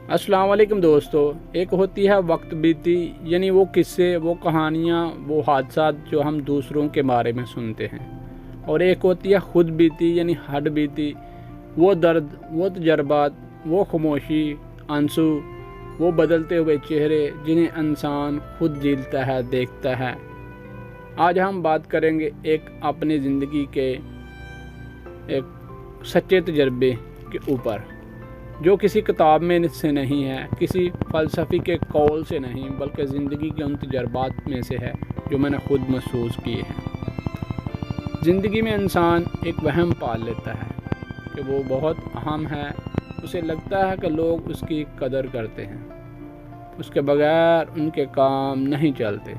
अस्सलाम वालेकुम दोस्तों। एक होती है वक्त बीती, यानी वो किस्से, वो कहानियाँ, वो हादसात जो हम दूसरों के बारे में सुनते हैं, और एक होती है खुद बीती यानी हद बीती, वो दर्द, वो तजर्बात, वो खामोशी, आंसू, वो बदलते हुए चेहरे जिन्हें इंसान खुद झेलता है, देखता है। आज हम बात करेंगे एक अपनी ज़िंदगी के एक सच्चे तजर्बे के ऊपर, जो किसी किताब में से नहीं है, किसी फ़लसफ़ी के कौल से नहीं, बल्कि ज़िंदगी के उन तजर्बात में से है जो मैंने खुद महसूस किए हैं। ज़िंदगी में इंसान एक वहम पाल लेता है कि वो बहुत अहम है, उसे लगता है कि लोग उसकी कदर करते हैं, उसके बगैर उनके काम नहीं चलते,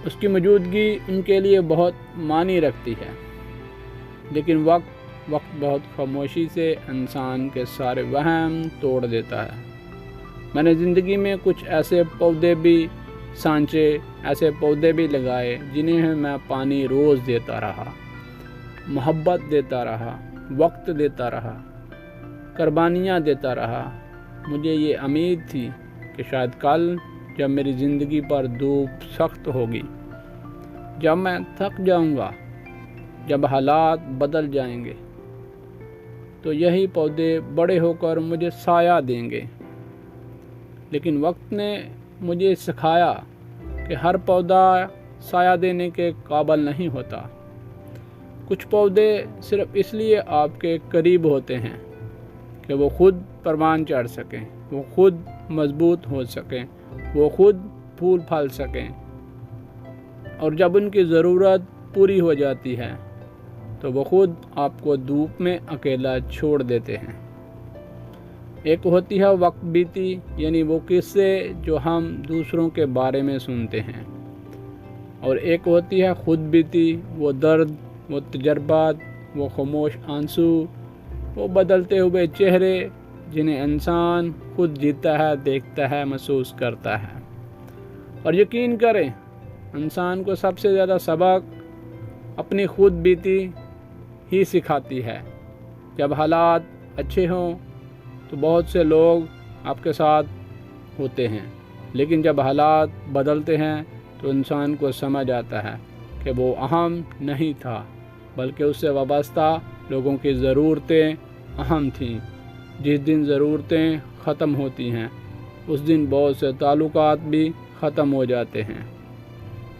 उसकी मौजूदगी उनके लिए बहुत मानी रखती है। लेकिन वक्त बहुत खामोशी से इंसान के सारे वहम तोड़ देता है। मैंने ज़िंदगी में कुछ ऐसे पौधे भी सांचे, ऐसे पौधे भी लगाए जिन्हें मैं पानी रोज़ देता रहा, मोहब्बत देता रहा, वक्त देता रहा, कुर्बानियाँ देता रहा। मुझे ये उम्मीद थी कि शायद कल जब मेरी ज़िंदगी पर धूप सख्त होगी, जब मैं थक जाऊंगा, जब हालात बदल जाएंगे, तो यही पौधे बड़े होकर मुझे साया देंगे। लेकिन वक्त ने मुझे सिखाया कि हर पौधा साया देने के काबिल नहीं होता। कुछ पौधे सिर्फ इसलिए आपके करीब होते हैं कि वो खुद परवान चढ़ सकें, वो खुद मजबूत हो सकें, वो खुद फूल फल सकें, और जब उनकी ज़रूरत पूरी हो जाती है तो वो खुद आपको धूप में अकेला छोड़ देते हैं। एक होती है वक्त बीती, यानी वो किस्से जो हम दूसरों के बारे में सुनते हैं, और एक होती है खुद बीती, वो दर्द, वो तजर्बात, वो खामोश आंसू, वो बदलते हुए चेहरे जिन्हें इंसान खुद जीता है, देखता है, महसूस करता है। और यकीन करें, इंसान को सबसे ज़्यादा सबक अपनी खुद बीती ही सिखाती है। जब हालात अच्छे हों तो बहुत से लोग आपके साथ होते हैं, लेकिन जब हालात बदलते हैं तो इंसान को समझ आता है कि वो अहम नहीं था, बल्कि उससे वाबस्ता लोगों की ज़रूरतें अहम थीं। जिस दिन ज़रूरतें ख़त्म होती हैं उस दिन बहुत से ताल्लुकात भी ख़त्म हो जाते हैं।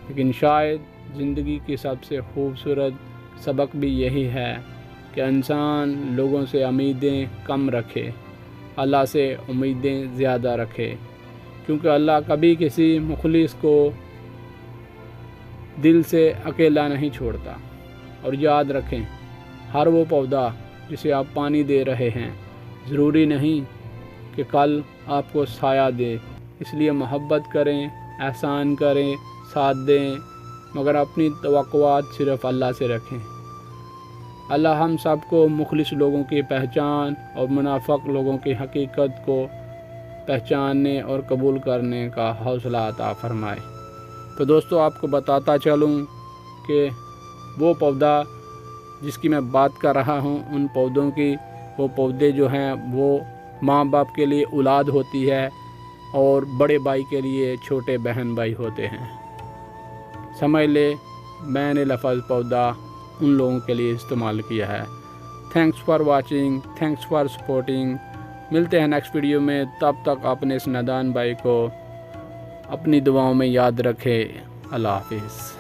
लेकिन शायद ज़िंदगी की सबसे खूबसूरत सबक भी यही है कि इंसान लोगों से उम्मीदें कम रखे, अल्लाह से उम्मीदें ज़्यादा रखे, क्योंकि अल्लाह कभी किसी मुखलिस को दिल से अकेला नहीं छोड़ता। और याद रखें, हर वो पौधा जिसे आप पानी दे रहे हैं ज़रूरी नहीं कि कल आपको साया दे। इसलिए मोहब्बत करें, एहसान करें, साथ दें, मगर अपनी तवक्कुआत सिर्फ़ अल्लाह से रखें। अल्लाह हम सबको मुखलिस लोगों की पहचान और मुनाफिक लोगों की हकीकत को पहचानने और कबूल करने का हौसला अता फरमाए। तो दोस्तों, आपको बताता चलूं कि वो पौधा जिसकी मैं बात कर रहा हूं, उन पौधों की, वो पौधे जो हैं वो माँ बाप के लिए औलाद होती है और बड़े भाई के लिए छोटे बहन भाई होते हैं। समझ ले, मैंने लफ्ज़ पौधा उन लोगों के लिए इस्तेमाल किया है। Thanks for watching, thanks for supporting. मिलते हैं नेक्स्ट वीडियो में। तब तक अपने इस नादान भाई को अपनी दुआओं में याद रखें। अल्लाह हाफिज़।